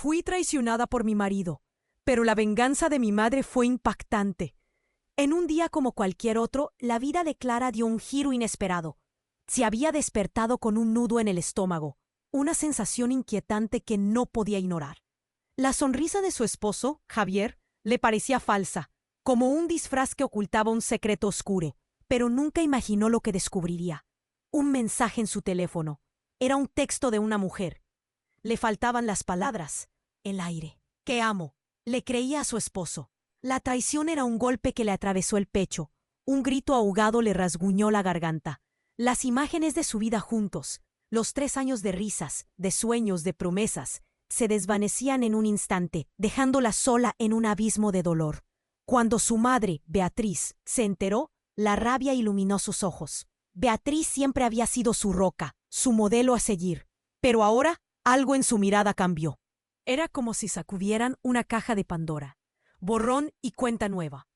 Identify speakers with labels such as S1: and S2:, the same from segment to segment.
S1: Fui traicionada por mi marido, pero la venganza de mi madre fue impactante. En un día como cualquier otro, la vida de Clara dio un giro inesperado. Se había despertado con un nudo en el estómago, una sensación inquietante que no podía ignorar. La sonrisa de su esposo, Javier, le parecía falsa, como un disfraz que ocultaba un secreto oscuro, pero nunca imaginó lo que descubriría. Un mensaje en su teléfono. Era un texto de una mujer. Le faltaban las palabras, el aire. «Que amo». Le creía a su esposo. La traición era un golpe que le atravesó el pecho. Un grito ahogado le rasguñó la garganta. Las imágenes de su vida juntos, los 3 años de risas, de sueños, de promesas, se desvanecían en un instante, dejándola sola en un abismo de dolor. Cuando su madre, Beatriz, se enteró, la rabia iluminó sus ojos. Beatriz siempre había sido su roca, su modelo a seguir. Pero ahora, algo en su mirada cambió. Era como si sacudieran una caja de Pandora. Borrón y cuenta nueva.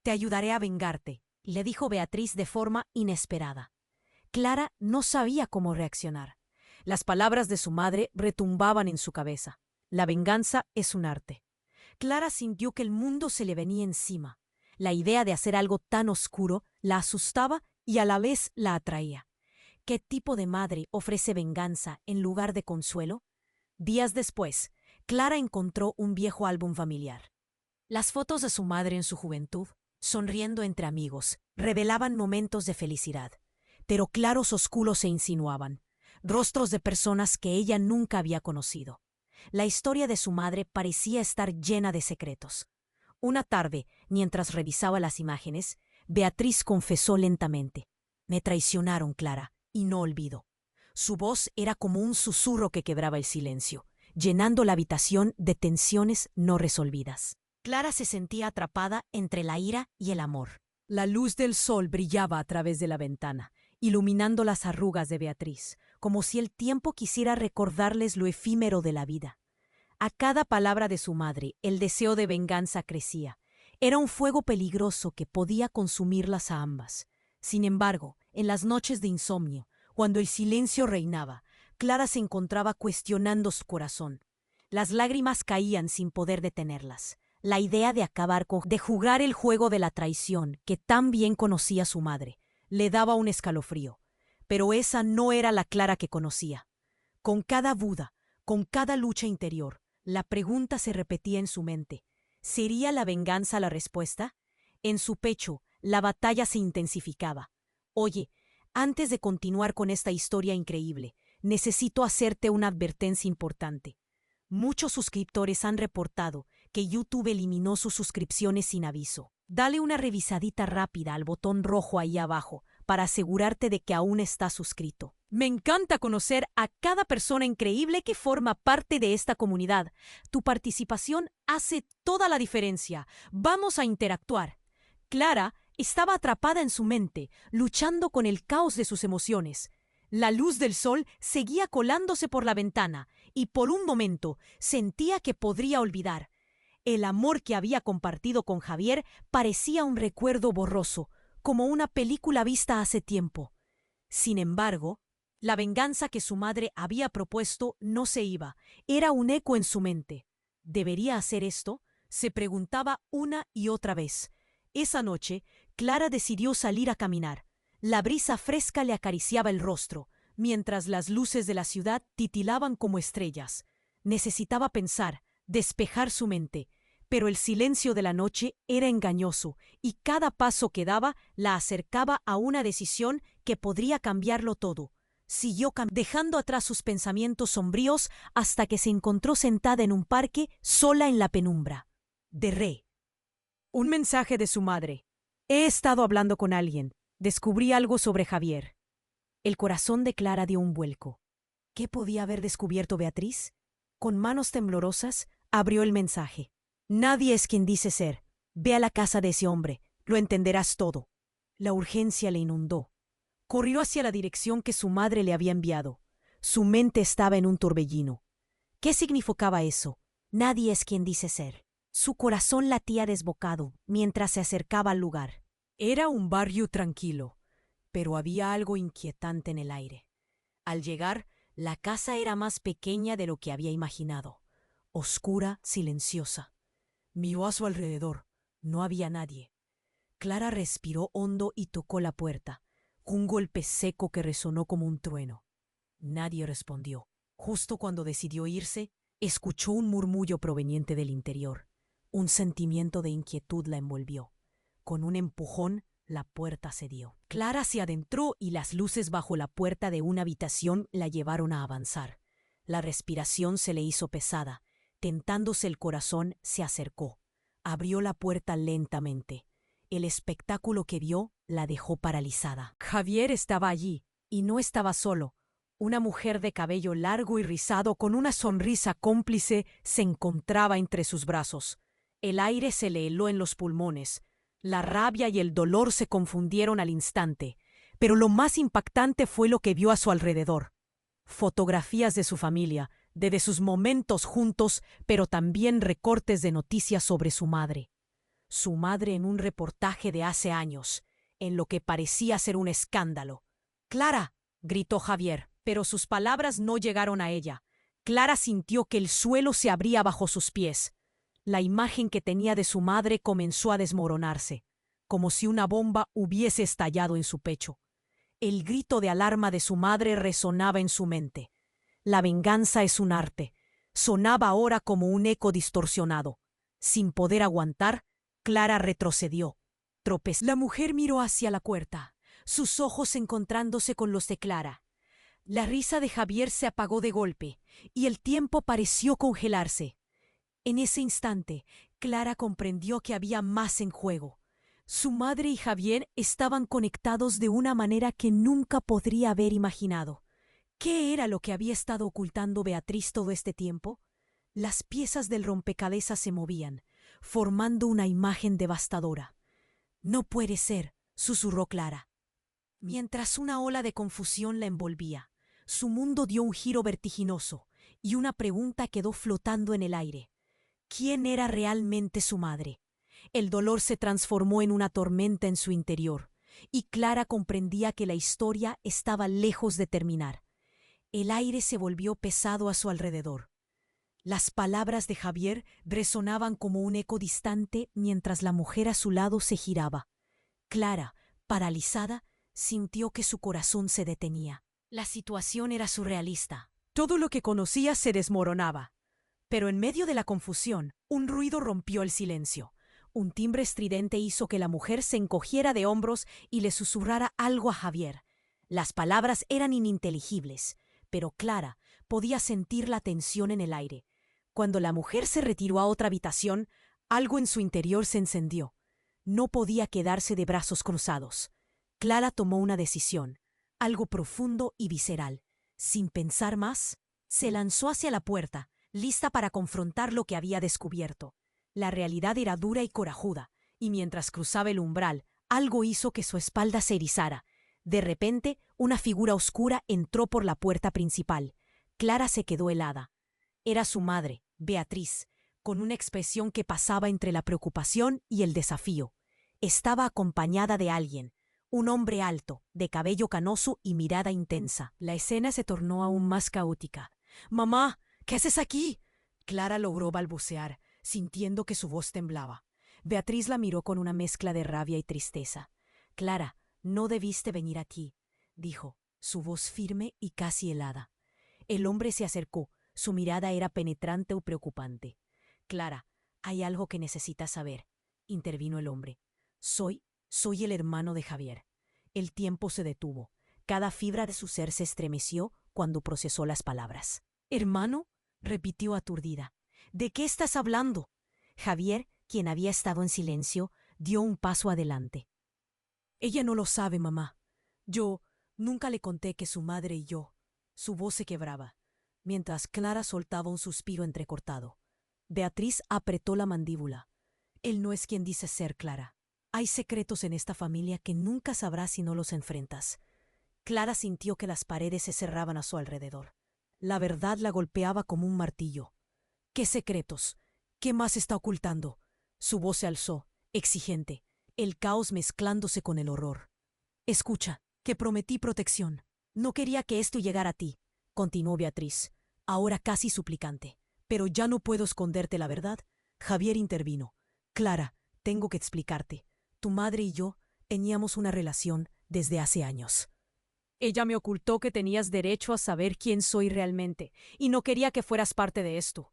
S1: «Te ayudaré a vengarte», le dijo Beatriz de forma inesperada. Clara no sabía cómo reaccionar. Las palabras de su madre retumbaban en su cabeza. La venganza es un arte. Clara sintió que el mundo se le venía encima. La idea de hacer algo tan oscuro la asustaba y a la vez la atraía. ¿Qué tipo de madre ofrece venganza en lugar de consuelo? Días después, Clara encontró un viejo álbum familiar. Las fotos de su madre en su juventud, sonriendo entre amigos, revelaban momentos de felicidad, pero claros oscuros se insinuaban, rostros de personas que ella nunca había conocido. La historia de su madre parecía estar llena de secretos. Una tarde, mientras revisaba las imágenes, Beatriz confesó lentamente: «Me traicionaron, Clara, y no olvido». Su voz era como un susurro que quebraba el silencio, llenando la habitación de tensiones no resolvidas. Clara se sentía atrapada entre la ira y el amor. La luz del sol brillaba a través de la ventana, iluminando las arrugas de Beatriz, como si el tiempo quisiera recordarles lo efímero de la vida. A cada palabra de su madre, el deseo de venganza crecía. Era un fuego peligroso que podía consumirlas a ambas. Sin embargo, en las noches de insomnio, cuando el silencio reinaba, Clara se encontraba cuestionando su corazón. Las lágrimas caían sin poder detenerlas. La idea de jugar el juego de la traición, que tan bien conocía su madre, le daba un escalofrío. Pero esa no era la Clara que conocía. Con cada duda, con cada lucha interior, la pregunta se repetía en su mente. ¿Sería la venganza la respuesta? En su pecho, la batalla se intensificaba. «Oye, antes de continuar con esta historia increíble, necesito hacerte una advertencia importante. Muchos suscriptores han reportado que YouTube eliminó sus suscripciones sin aviso. Dale una revisadita rápida al botón rojo ahí abajo para asegurarte de que aún estás suscrito. Me encanta conocer a cada persona increíble que forma parte de esta comunidad. Tu participación hace toda la diferencia. Vamos a interactuar». Clara estaba atrapada en su mente, luchando con el caos de sus emociones. La luz del sol seguía colándose por la ventana y por un momento sentía que podría olvidar. El amor que había compartido con Javier parecía un recuerdo borroso, como una película vista hace tiempo. Sin embargo, la venganza que su madre había propuesto no se iba, era un eco en su mente. ¿Debería hacer esto?, se preguntaba una y otra vez. Esa noche, Clara decidió salir a caminar. La brisa fresca le acariciaba el rostro, mientras las luces de la ciudad titilaban como estrellas. Necesitaba pensar, despejar su mente, pero el silencio de la noche era engañoso y cada paso que daba la acercaba a una decisión que podría cambiarlo todo. Siguió dejando atrás sus pensamientos sombríos hasta que se encontró sentada en un parque, sola en la penumbra. Un mensaje de su madre. «He estado hablando con alguien. Descubrí algo sobre Javier». El corazón de Clara dio un vuelco. ¿Qué podía haber descubierto Beatriz? Con manos temblorosas, abrió el mensaje. «Nadie es quien dice ser. Ve a la casa de ese hombre. Lo entenderás todo». La urgencia le inundó. Corrió hacia la dirección que su madre le había enviado. Su mente estaba en un torbellino. ¿Qué significaba eso? Nadie es quien dice ser. Su corazón latía desbocado mientras se acercaba al lugar. Era un barrio tranquilo, pero había algo inquietante en el aire. Al llegar, la casa era más pequeña de lo que había imaginado. oscura, silenciosa. Miró a su alrededor. No había nadie. Clara respiró hondo y tocó la puerta. Un golpe seco que resonó como un trueno. Nadie respondió. Justo cuando decidió irse, escuchó un murmullo proveniente del interior. Un sentimiento de inquietud la envolvió. Con un empujón, la puerta cedió. Clara se adentró y las luces bajo la puerta de una habitación la llevaron a avanzar. La respiración se le hizo pesada. Tentándose el corazón, se acercó. Abrió la puerta lentamente. El espectáculo que vio la dejó paralizada. Javier estaba allí, y no estaba solo. Una mujer de cabello largo y rizado, con una sonrisa cómplice, se encontraba entre sus brazos. El aire se le heló en los pulmones. La rabia y el dolor se confundieron al instante, pero lo más impactante fue lo que vio a su alrededor. Fotografías de su familia, de sus momentos juntos, pero también recortes de noticias sobre su madre. Su madre en un reportaje de hace años, en lo que parecía ser un escándalo. «¡Clara!», gritó Javier, pero sus palabras no llegaron a ella. Clara sintió que el suelo se abría bajo sus pies. La imagen que tenía de su madre comenzó a desmoronarse, como si una bomba hubiese estallado en su pecho. El grito de alarma de su madre resonaba en su mente. La venganza es un arte. Sonaba ahora como un eco distorsionado. Sin poder aguantar, Clara retrocedió. Tropezó. La mujer miró hacia la puerta, sus ojos encontrándose con los de Clara. La risa de Javier se apagó de golpe, y el tiempo pareció congelarse. En ese instante, Clara comprendió que había más en juego. Su madre y Javier estaban conectados de una manera que nunca podría haber imaginado. ¿Qué era lo que había estado ocultando Beatriz todo este tiempo? Las piezas del rompecabezas se movían, formando una imagen devastadora. «No puede ser», susurró Clara. Mientras una ola de confusión la envolvía, su mundo dio un giro vertiginoso y una pregunta quedó flotando en el aire. ¿Quién era realmente su madre? El dolor se transformó en una tormenta en su interior, y Clara comprendía que la historia estaba lejos de terminar. El aire se volvió pesado a su alrededor. Las palabras de Javier resonaban como un eco distante mientras la mujer a su lado se giraba. Clara, paralizada, sintió que su corazón se detenía. La situación era surrealista. Todo lo que conocía se desmoronaba. Pero en medio de la confusión, un ruido rompió el silencio. Un timbre estridente hizo que la mujer se encogiera de hombros y le susurrara algo a Javier. Las palabras eran ininteligibles, pero Clara podía sentir la tensión en el aire. Cuando la mujer se retiró a otra habitación, algo en su interior se encendió. No podía quedarse de brazos cruzados. Clara tomó una decisión, algo profundo y visceral. Sin pensar más, se lanzó hacia la puerta, lista para confrontar lo que había descubierto. La realidad era dura y corajuda, y mientras cruzaba el umbral, algo hizo que su espalda se erizara. De repente, una figura oscura entró por la puerta principal. Clara se quedó helada. Era su madre, Beatriz, con una expresión que pasaba entre la preocupación y el desafío. Estaba acompañada de alguien, un hombre alto, de cabello canoso y mirada intensa. La escena se tornó aún más caótica. «¡Mamá! ¿Qué haces aquí?», Clara logró balbucear, sintiendo que su voz temblaba. Beatriz la miró con una mezcla de rabia y tristeza. «Clara, no debiste venir aquí», dijo, su voz firme y casi helada. El hombre se acercó. Su mirada era penetrante o preocupante. «Clara, hay algo que necesitas saber», intervino el hombre. Soy el hermano de Javier». El tiempo se detuvo. Cada fibra de su ser se estremeció cuando procesó las palabras. «¿Hermano?», repitió aturdida. «¿De qué estás hablando?». Javier, quien había estado en silencio, dio un paso adelante. «Ella no lo sabe, mamá. Yo nunca le conté que su madre y yo». Su voz se quebraba, mientras Clara soltaba un suspiro entrecortado. Beatriz apretó la mandíbula. «Él no es quien dice ser, Clara. Hay secretos en esta familia que nunca sabrás si no los enfrentas». Clara sintió que las paredes se cerraban a su alrededor. La verdad la golpeaba como un martillo. «¿Qué secretos? ¿Qué más está ocultando?». Su voz se alzó, exigente, el caos mezclándose con el horror. «Escucha, que prometí protección. No quería que esto llegara a ti», continuó Beatriz, ahora casi suplicante. Pero ya no puedo esconderte la verdad. Javier intervino. Clara, tengo que explicarte. Tu madre y yo teníamos una relación desde hace años. Ella me ocultó que tenías derecho a saber quién soy realmente, y no quería que fueras parte de esto.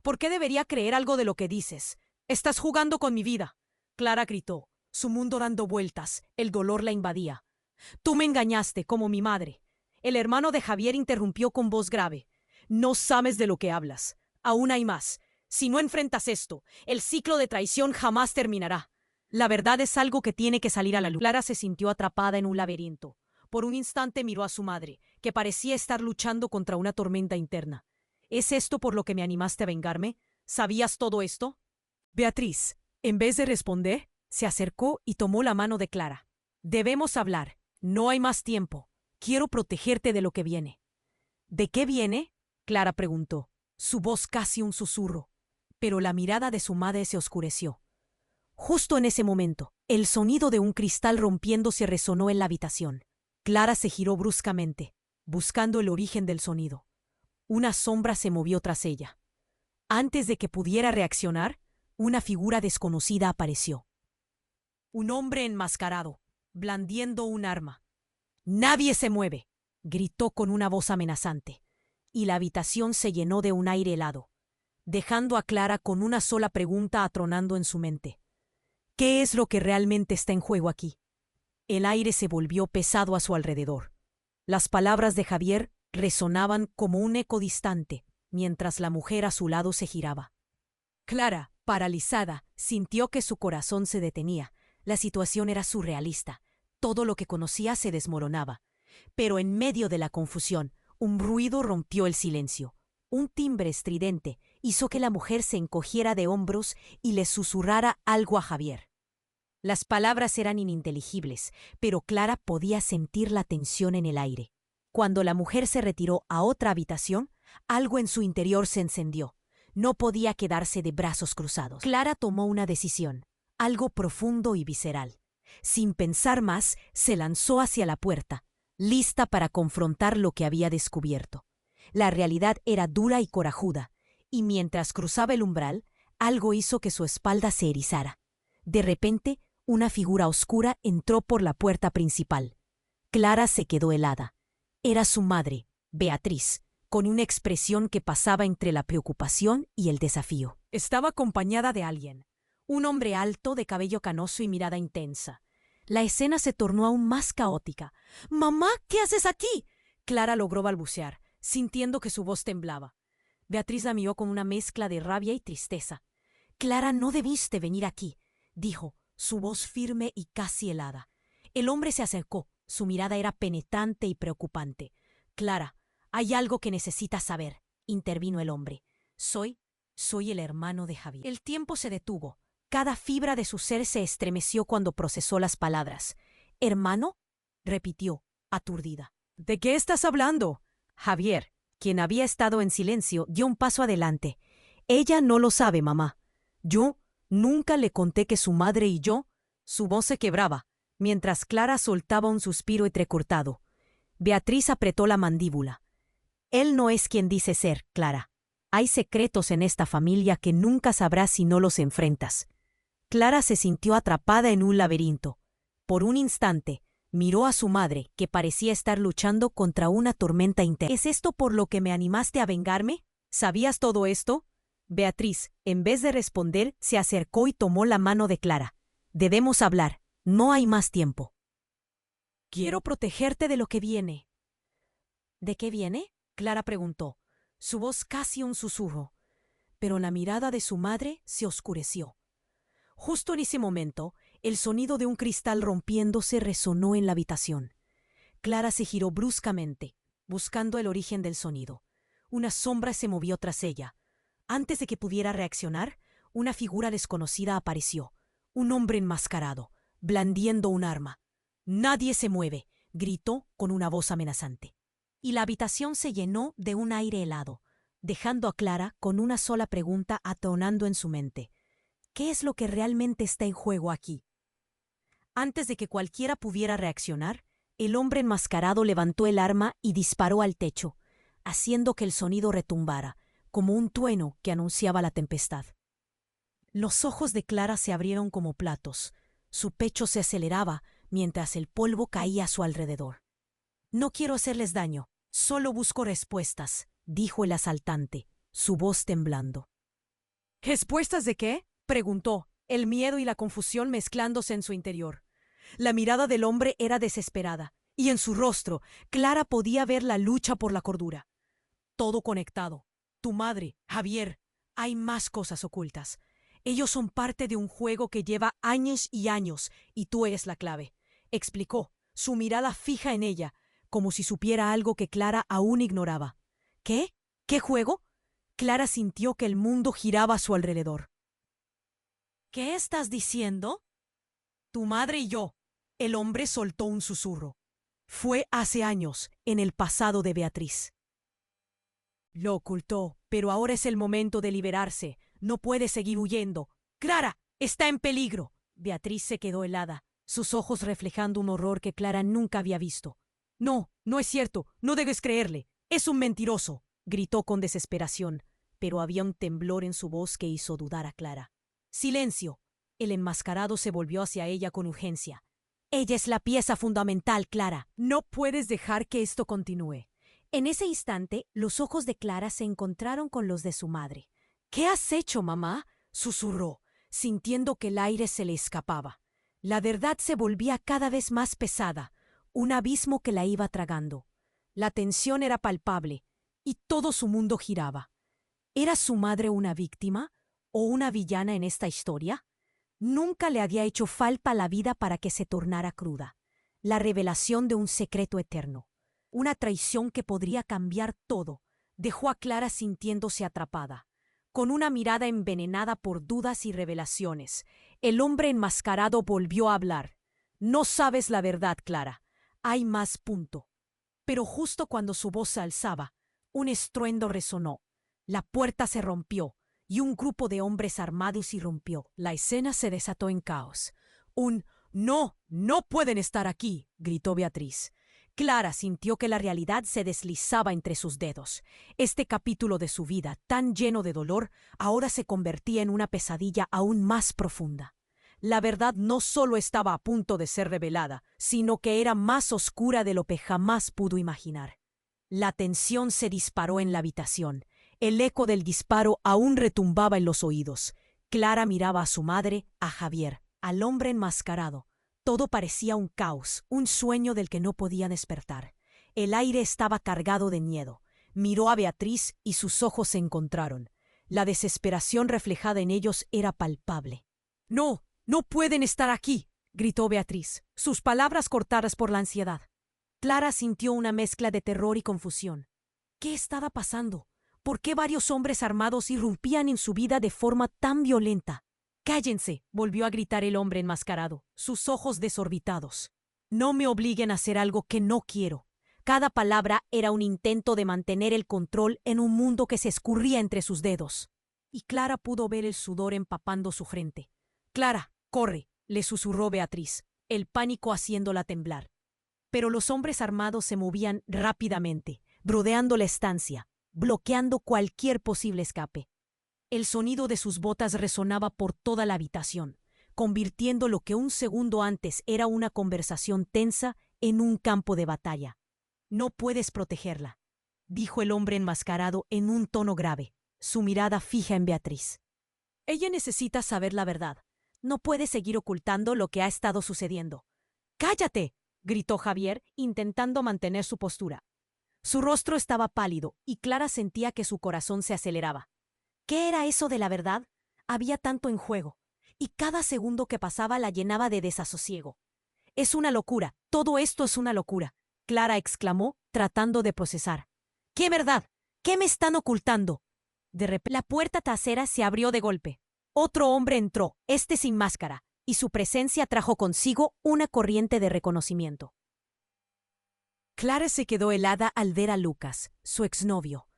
S1: ¿Por qué debería creer algo de lo que dices? Estás jugando con mi vida. Clara gritó, su mundo dando vueltas, el dolor la invadía. Tú me engañaste, como mi madre. El hermano de Javier interrumpió con voz grave. No sabes de lo que hablas. Aún hay más. Si no enfrentas esto, el ciclo de traición jamás terminará. La verdad es algo que tiene que salir a la luz. Clara se sintió atrapada en un laberinto. Por un instante miró a su madre, que parecía estar luchando contra una tormenta interna. ¿Es esto por lo que me animaste a vengarme? ¿Sabías todo esto? Beatriz, en vez de responder, se acercó y tomó la mano de Clara. Debemos hablar. No hay más tiempo. Quiero protegerte de lo que viene. ¿De qué viene? Clara preguntó, su voz casi un susurro, pero la mirada de su madre se oscureció. Justo en ese momento, el sonido de un cristal rompiéndose resonó en la habitación. Clara se giró bruscamente, buscando el origen del sonido. Una sombra se movió tras ella. Antes de que pudiera reaccionar, una figura desconocida apareció. Un hombre enmascarado, blandiendo un arma. «¡Nadie se mueve!», gritó con una voz amenazante, y la habitación se llenó de un aire helado, dejando a Clara con una sola pregunta atronando en su mente. ¿Qué es lo que realmente está en juego aquí? El aire se volvió pesado a su alrededor. Las palabras de Javier resonaban como un eco distante, mientras la mujer a su lado se giraba. Clara, paralizada, sintió que su corazón se detenía. La situación era surrealista. Todo lo que conocía se desmoronaba. Pero en medio de la confusión, un ruido rompió el silencio. Un timbre estridente hizo que la mujer se encogiera de hombros y le susurrara algo a Javier. Las palabras eran ininteligibles, pero Clara podía sentir la tensión en el aire. Cuando la mujer se retiró a otra habitación, algo en su interior se encendió. No podía quedarse de brazos cruzados. Clara tomó una decisión, algo profundo y visceral. Sin pensar más, se lanzó hacia la puerta, lista para confrontar lo que había descubierto. La realidad era dura y corajuda, y mientras cruzaba el umbral, algo hizo que su espalda se erizara. De repente, una figura oscura entró por la puerta principal. Clara se quedó helada. Era su madre, Beatriz, con una expresión que pasaba entre la preocupación y el desafío. Estaba acompañada de alguien, un hombre alto, de cabello canoso y mirada intensa. La escena se tornó aún más caótica. «¡Mamá, qué haces aquí!», Clara logró balbucear, sintiendo que su voz temblaba. Beatriz la miró con una mezcla de rabia y tristeza. «Clara, no debiste venir aquí», dijo, su voz firme y casi helada. El hombre se acercó. Su mirada era penetrante y preocupante. «Clara, hay algo que necesitas saber», intervino el hombre. Soy el hermano de Javier». El tiempo se detuvo. Cada fibra de su ser se estremeció cuando procesó las palabras. «¿Hermano?», repitió, aturdida. «¿De qué estás hablando?». Javier, quien había estado en silencio, dio un paso adelante. «Ella no lo sabe, mamá. Yo nunca le conté que su madre y yo...». Su voz se quebraba, mientras Clara soltaba un suspiro entrecortado. Beatriz apretó la mandíbula. «Él no es quien dice ser, Clara. Hay secretos en esta familia que nunca sabrás si no los enfrentas». Clara se sintió atrapada en un laberinto. Por un instante, miró a su madre, que parecía estar luchando contra una tormenta interna. «¿Es esto por lo que me animaste a vengarme? ¿Sabías todo esto?». Beatriz, en vez de responder, se acercó y tomó la mano de Clara. «Debemos hablar. No hay más tiempo». «Quiero protegerte de lo que viene». «¿De qué viene?», Clara preguntó, su voz casi un susurro. Pero la mirada de su madre se oscureció. Justo en ese momento, el sonido de un cristal rompiéndose resonó en la habitación. Clara se giró bruscamente, buscando el origen del sonido. Una sombra se movió tras ella. Antes de que pudiera reaccionar, una figura desconocida apareció. Un hombre enmascarado, blandiendo un arma. «¡Nadie se mueve!», gritó con una voz amenazante. Y la habitación se llenó de un aire helado, dejando a Clara con una sola pregunta atronando en su mente. ¿Qué es lo que realmente está en juego aquí? Antes de que cualquiera pudiera reaccionar, el hombre enmascarado levantó el arma y disparó al techo, haciendo que el sonido retumbara, como un trueno que anunciaba la tempestad. Los ojos de Clara se abrieron como platos. Su pecho se aceleraba mientras el polvo caía a su alrededor. «No quiero hacerles daño, solo busco respuestas», dijo el asaltante, su voz temblando. «¿Respuestas de qué?», preguntó, el miedo y la confusión mezclándose en su interior. La mirada del hombre era desesperada, y en su rostro Clara podía ver la lucha por la cordura. «Todo conectado. Tu madre, Javier. Hay más cosas ocultas. Ellos son parte de un juego que lleva años y años, y tú eres la clave», explicó, su mirada fija en ella, como si supiera algo que Clara aún ignoraba. «¿Qué? ¿Qué juego?». Clara sintió que el mundo giraba a su alrededor. «¿Qué estás diciendo?». «Tu madre y yo». El hombre soltó un susurro. «Fue hace años, en el pasado de Beatriz». Lo ocultó, pero ahora es el momento de liberarse. No puede seguir huyendo. «¡Clara! ¡Está en peligro!». Beatriz se quedó helada, sus ojos reflejando un horror que Clara nunca había visto. «No, no es cierto. No debes creerle. Es un mentiroso», gritó con desesperación, pero había un temblor en su voz que hizo dudar a Clara. «Silencio». El enmascarado se volvió hacia ella con urgencia. «Ella es la pieza fundamental, Clara. No puedes dejar que esto continúe». En ese instante, los ojos de Clara se encontraron con los de su madre. «¿Qué has hecho, mamá?», susurró, sintiendo que el aire se le escapaba. La verdad se volvía cada vez más pesada, un abismo que la iba tragando. La tensión era palpable, y todo su mundo giraba. ¿Era su madre una víctima o una villana en esta historia? Nunca le había hecho falta la vida para que se tornara cruda. La revelación de un secreto eterno. Una traición que podría cambiar todo, dejó a Clara sintiéndose atrapada. Con una mirada envenenada por dudas y revelaciones, el hombre enmascarado volvió a hablar. «No sabes la verdad, Clara. Hay más, punto». Pero justo cuando su voz se alzaba, un estruendo resonó. La puerta se rompió y un grupo de hombres armados irrumpió. La escena se desató en caos. «¡No! ¡No pueden estar aquí!», gritó Beatriz. Clara sintió que la realidad se deslizaba entre sus dedos. Este capítulo de su vida, tan lleno de dolor, ahora se convertía en una pesadilla aún más profunda. La verdad no solo estaba a punto de ser revelada, sino que era más oscura de lo que jamás pudo imaginar. La tensión se disparó en la habitación. El eco del disparo aún retumbaba en los oídos. Clara miraba a su madre, a Javier, al hombre enmascarado. Todo parecía un caos, un sueño del que no podía despertar. El aire estaba cargado de miedo. Miró a Beatriz y sus ojos se encontraron. La desesperación reflejada en ellos era palpable. «¡No! ¡No pueden estar aquí!», gritó Beatriz, sus palabras cortadas por la ansiedad. Clara sintió una mezcla de terror y confusión. ¿Qué estaba pasando? ¿Por qué varios hombres armados irrumpían en su vida de forma tan violenta? «¡Cállense!», volvió a gritar el hombre enmascarado, sus ojos desorbitados. «No me obliguen a hacer algo que no quiero». Cada palabra era un intento de mantener el control en un mundo que se escurría entre sus dedos. Y Clara pudo ver el sudor empapando su frente. «Clara, corre», le susurró Beatriz, el pánico haciéndola temblar. Pero los hombres armados se movían rápidamente, rodeando la estancia, bloqueando cualquier posible escape. El sonido de sus botas resonaba por toda la habitación, convirtiendo lo que un segundo antes era una conversación tensa en un campo de batalla. «No puedes protegerla», dijo el hombre enmascarado en un tono grave, su mirada fija en Beatriz. «Ella necesita saber la verdad. No puede seguir ocultando lo que ha estado sucediendo». «¡Cállate!», gritó Javier, intentando mantener su postura. Su rostro estaba pálido y Clara sentía que su corazón se aceleraba. ¿Qué era eso de la verdad? Había tanto en juego, y cada segundo que pasaba la llenaba de desasosiego. «Es una locura, todo esto es una locura», Clara exclamó, tratando de procesar. «¿Qué verdad? ¿Qué me están ocultando?». De repente, la puerta trasera se abrió de golpe. Otro hombre entró, este sin máscara, y su presencia trajo consigo una corriente de reconocimiento. Clara se quedó helada al ver a Lucas, su exnovio.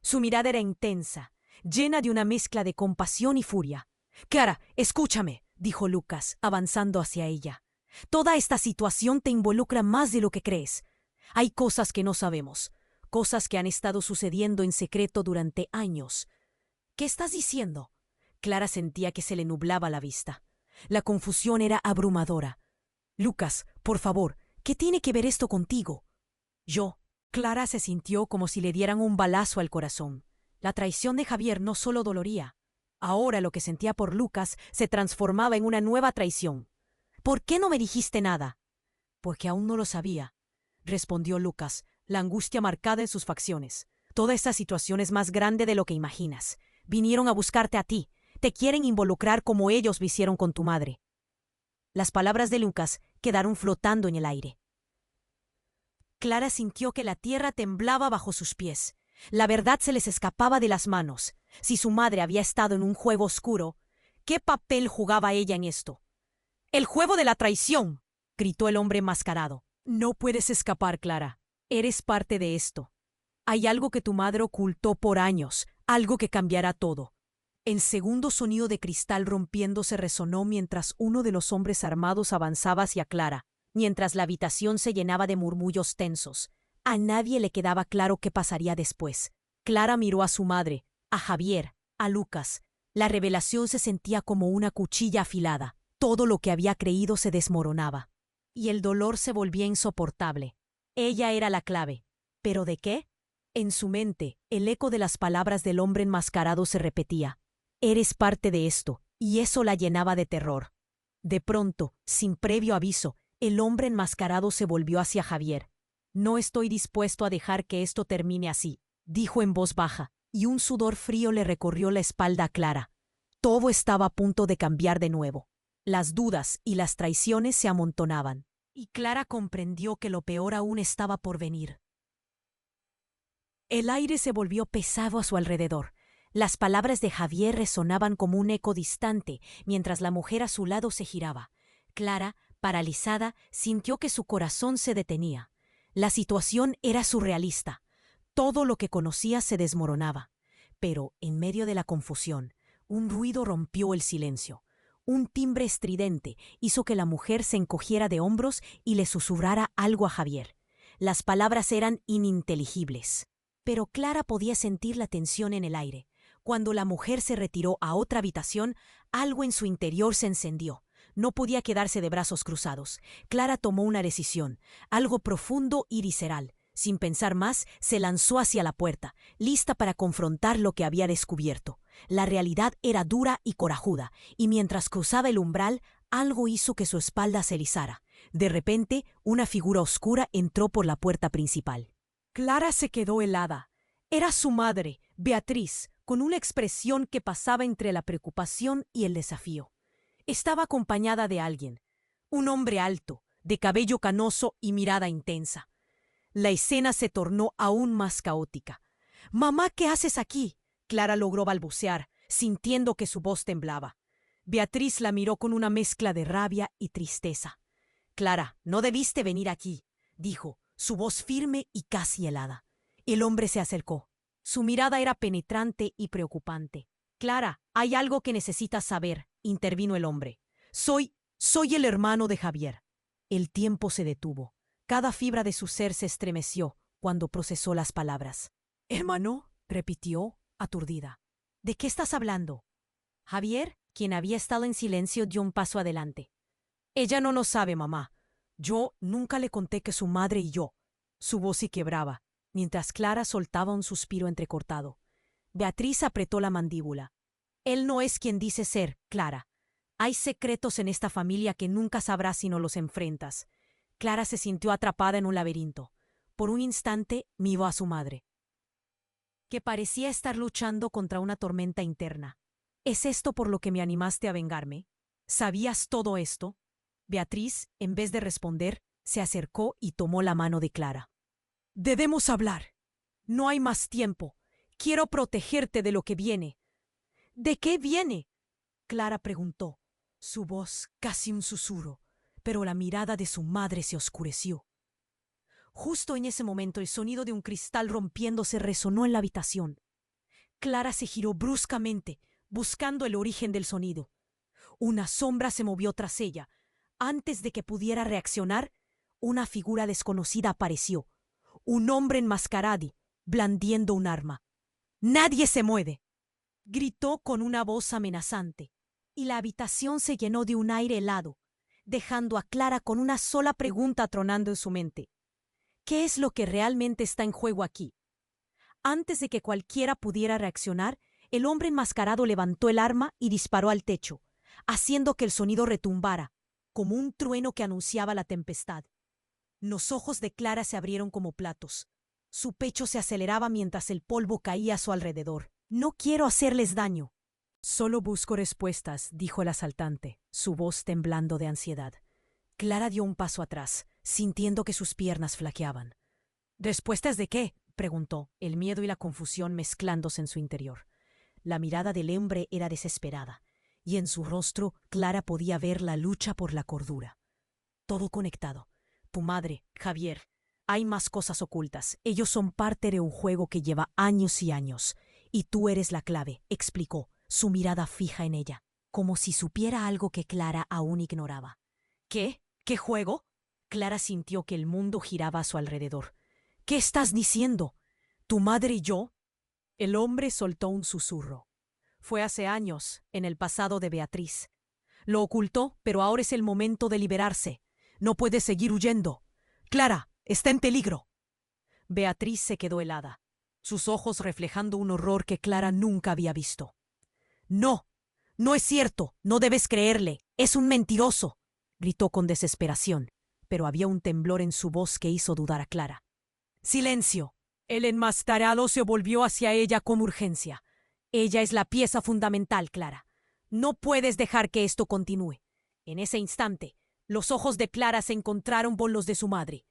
S1: Su mirada era intensa, llena de una mezcla de compasión y furia. «Clara, escúchame», dijo Lucas, avanzando hacia ella. «Toda esta situación te involucra más de lo que crees. Hay cosas que no sabemos, cosas que han estado sucediendo en secreto durante años. ¿Qué estás diciendo? Clara sentía que se le nublaba la vista. La confusión era abrumadora. Lucas, por favor, ¿qué tiene que ver esto contigo? Yo. Clara se sintió como si le dieran un balazo al corazón. La traición de Javier no solo doloría. Ahora lo que sentía por Lucas se transformaba en una nueva traición. ¿Por qué no me dijiste nada? Porque aún no lo sabía, respondió Lucas, la angustia marcada en sus facciones. Toda esta situación es más grande de lo que imaginas. Vinieron a buscarte a ti. Te quieren involucrar como ellos lo hicieron con tu madre. Las palabras de Lucas quedaron flotando en el aire. Clara sintió que la tierra temblaba bajo sus pies. La verdad se les escapaba de las manos. Si su madre había estado en un juego oscuro, ¿qué papel jugaba ella en esto? ¡El juego de la traición!, gritó el hombre enmascarado. No puedes escapar, Clara. Eres parte de esto. Hay algo que tu madre ocultó por años, algo que cambiará todo. El segundo sonido de cristal rompiéndose resonó mientras uno de los hombres armados avanzaba hacia Clara, mientras la habitación se llenaba de murmullos tensos. A nadie le quedaba claro qué pasaría después. Clara miró a su madre, a Javier, a Lucas. La revelación se sentía como una cuchilla afilada. Todo lo que había creído se desmoronaba. Y el dolor se volvía insoportable. Ella era la clave. ¿Pero de qué? En su mente, el eco de las palabras del hombre enmascarado se repetía. Eres parte de esto, y eso la llenaba de terror. De pronto, sin previo aviso, el hombre enmascarado se volvió hacia Javier. No estoy dispuesto a dejar que esto termine así, dijo en voz baja, y un sudor frío le recorrió la espalda a Clara. Todo estaba a punto de cambiar de nuevo. Las dudas y las traiciones se amontonaban, y Clara comprendió que lo peor aún estaba por venir. El aire se volvió pesado a su alrededor. Las palabras de Javier resonaban como un eco distante, mientras la mujer a su lado se giraba. Clara, paralizada, sintió que su corazón se detenía. La situación era surrealista. Todo lo que conocía se desmoronaba. Pero, en medio de la confusión, un ruido rompió el silencio. Un timbre estridente hizo que la mujer se encogiera de hombros y le susurrara algo a Javier. Las palabras eran ininteligibles. Pero Clara podía sentir la tensión en el aire. Cuando la mujer se retiró a otra habitación, algo en su interior se encendió. No podía quedarse de brazos cruzados. Clara tomó una decisión, algo profundo y visceral. Sin pensar más, se lanzó hacia la puerta, lista para confrontar lo que había descubierto. La realidad era dura y corajuda, y mientras cruzaba el umbral, algo hizo que su espalda se erizara. De repente, una figura oscura entró por la puerta principal. Clara se quedó helada. Era su madre, Beatriz, con una expresión que pasaba entre la preocupación y el desafío. Estaba acompañada de alguien, un hombre alto, de cabello canoso y mirada intensa. La escena se tornó aún más caótica. «Mamá, ¿qué haces aquí?», Clara logró balbucear, sintiendo que su voz temblaba. Beatriz la miró con una mezcla de rabia y tristeza. «Clara, no debiste venir aquí», dijo, su voz firme y casi helada. El hombre se acercó. Su mirada era penetrante y preocupante. «Clara, hay algo que necesitas saber», intervino el hombre. Soy el hermano de Javier». El tiempo se detuvo. Cada fibra de su ser se estremeció cuando procesó las palabras. «¿Hermano?», repitió, aturdida. «¿De qué estás hablando?». Javier, quien había estado en silencio, dio un paso adelante. «Ella no lo sabe, mamá. Yo nunca le conté que su madre y yo». Su voz se quebraba, mientras Clara soltaba un suspiro entrecortado. Beatriz apretó la mandíbula. «Él no es quien dice ser, Clara. Hay secretos en esta familia que nunca sabrás si no los enfrentas». Clara se sintió atrapada en un laberinto. Por un instante miró a su madre, que parecía estar luchando contra una tormenta interna. «¿Es esto por lo que me animaste a vengarme? ¿Sabías todo esto?». Beatriz, en vez de responder, se acercó y tomó la mano de Clara. «Debemos hablar. No hay más tiempo. Quiero protegerte de lo que viene». «¿De qué viene?», Clara preguntó, su voz casi un susurro, pero la mirada de su madre se oscureció. Justo en ese momento el sonido de un cristal rompiéndose resonó en la habitación. Clara se giró bruscamente, buscando el origen del sonido. Una sombra se movió tras ella. Antes de que pudiera reaccionar, una figura desconocida apareció. Un hombre enmascarado, blandiendo un arma. «¡Nadie se mueve!», gritó con una voz amenazante, y la habitación se llenó de un aire helado, dejando a Clara con una sola pregunta tronando en su mente. ¿Qué es lo que realmente está en juego aquí? Antes de que cualquiera pudiera reaccionar, el hombre enmascarado levantó el arma y disparó al techo, haciendo que el sonido retumbara, como un trueno que anunciaba la tempestad. Los ojos de Clara se abrieron como platos. Su pecho se aceleraba mientras el polvo caía a su alrededor. «No quiero hacerles daño». «Solo busco respuestas», dijo el asaltante, su voz temblando de ansiedad. Clara dio un paso atrás, sintiendo que sus piernas flaqueaban. «¿Respuestas de qué?», preguntó, el miedo y la confusión mezclándose en su interior. La mirada del hombre era desesperada, y en su rostro Clara podía ver la lucha por la cordura. «Todo conectado. Tu madre, Javier. Hay más cosas ocultas. Ellos son parte de un juego que lleva años y años. Y tú eres la clave», explicó, su mirada fija en ella, como si supiera algo que Clara aún ignoraba. «¿Qué? ¿Qué juego?». Clara sintió que el mundo giraba a su alrededor. «¿Qué estás diciendo? ¿Tu madre y yo?». El hombre soltó un susurro. «Fue hace años, en el pasado de Beatriz. Lo ocultó, pero ahora es el momento de liberarse. No puede seguir huyendo. Clara, está en peligro». Beatriz se quedó helada, sus ojos reflejando un horror que Clara nunca había visto. «No, no es cierto, no debes creerle, es un mentiroso», gritó con desesperación, pero había un temblor en su voz que hizo dudar a Clara. «Silencio». El enmascarado se volvió hacia ella con urgencia. «Ella es la pieza fundamental, Clara. No puedes dejar que esto continúe». En ese instante, los ojos de Clara se encontraron con los de su madre.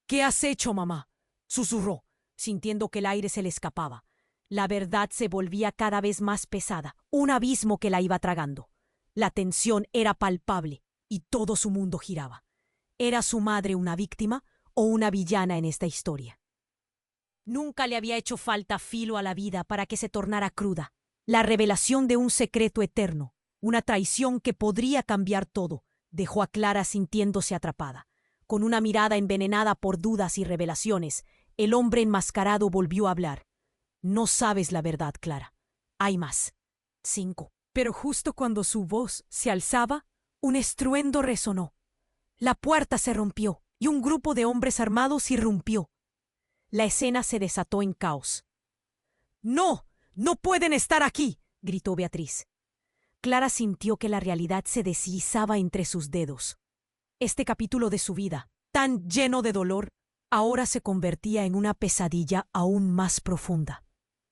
S1: «¿Qué has hecho, mamá?», susurró, sintiendo que el aire se le escapaba. La verdad se volvía cada vez más pesada, un abismo que la iba tragando. La tensión era palpable y todo su mundo giraba. ¿Era su madre una víctima o una villana en esta historia? Nunca le había hecho falta filo a la vida para que se tornara cruda. La revelación de un secreto eterno, una traición que podría cambiar todo, dejó a Clara sintiéndose atrapada. Con una mirada envenenada por dudas y revelaciones, el hombre enmascarado volvió a hablar. «No sabes la verdad, Clara. Hay más». 5. Pero justo cuando su voz se alzaba, un estruendo resonó. La puerta se rompió y un grupo de hombres armados irrumpió. La escena se desató en caos. «¡No! ¡No pueden estar aquí!», gritó Beatriz. Clara sintió que la realidad se deslizaba entre sus dedos. Este capítulo de su vida, tan lleno de dolor, ahora se convertía en una pesadilla aún más profunda.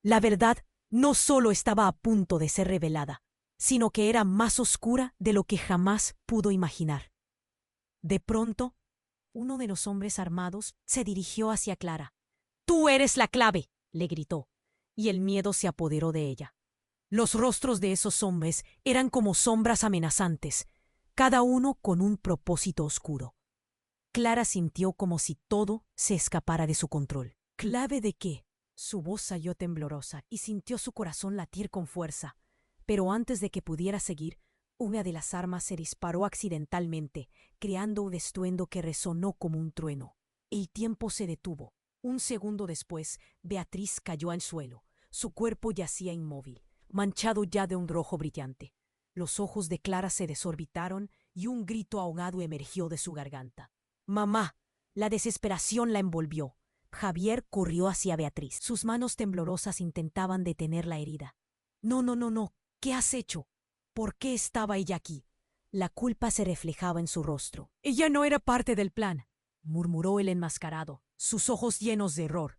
S1: La verdad no solo estaba a punto de ser revelada, sino que era más oscura de lo que jamás pudo imaginar. De pronto, uno de los hombres armados se dirigió hacia Clara. «¡Tú eres la clave!», le gritó, y el miedo se apoderó de ella. Los rostros de esos hombres eran como sombras amenazantes, cada uno con un propósito oscuro. Clara sintió como si todo se escapara de su control. «¿Clave de qué?». Su voz salió temblorosa y sintió su corazón latir con fuerza. Pero antes de que pudiera seguir, una de las armas se disparó accidentalmente, creando un estruendo que resonó como un trueno. El tiempo se detuvo. Un segundo después, Beatriz cayó al suelo. Su cuerpo yacía inmóvil, manchado ya de un rojo brillante. Los ojos de Clara se desorbitaron y un grito ahogado emergió de su garganta. «¡Mamá!». La desesperación la envolvió. Javier corrió hacia Beatriz. Sus manos temblorosas intentaban detener la herida. «No, no, no, no. ¿Qué has hecho? ¿Por qué estaba ella aquí?». La culpa se reflejaba en su rostro. «Ella no era parte del plan», murmuró el enmascarado, sus ojos llenos de error.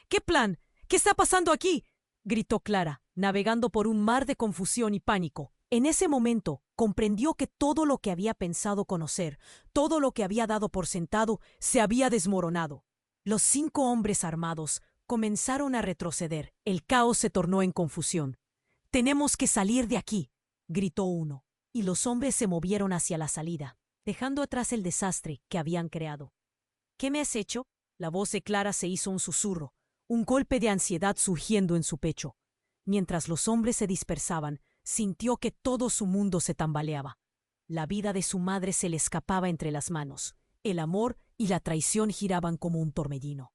S1: «¿Qué plan? ¿Qué está pasando aquí?», gritó Clara, navegando por un mar de confusión y pánico. En ese momento comprendió que todo lo que había pensado conocer, todo lo que había dado por sentado, se había desmoronado. Los 5 hombres armados comenzaron a retroceder. El caos se tornó en confusión. «Tenemos que salir de aquí», gritó uno, y los hombres se movieron hacia la salida, dejando atrás el desastre que habían creado. «¿Qué me has hecho?». La voz de Clara se hizo un susurro, un golpe de ansiedad surgiendo en su pecho. Mientras los hombres se dispersaban, sintió que todo su mundo se tambaleaba. La vida de su madre se le escapaba entre las manos. El amor y la traición giraban como un torbellino.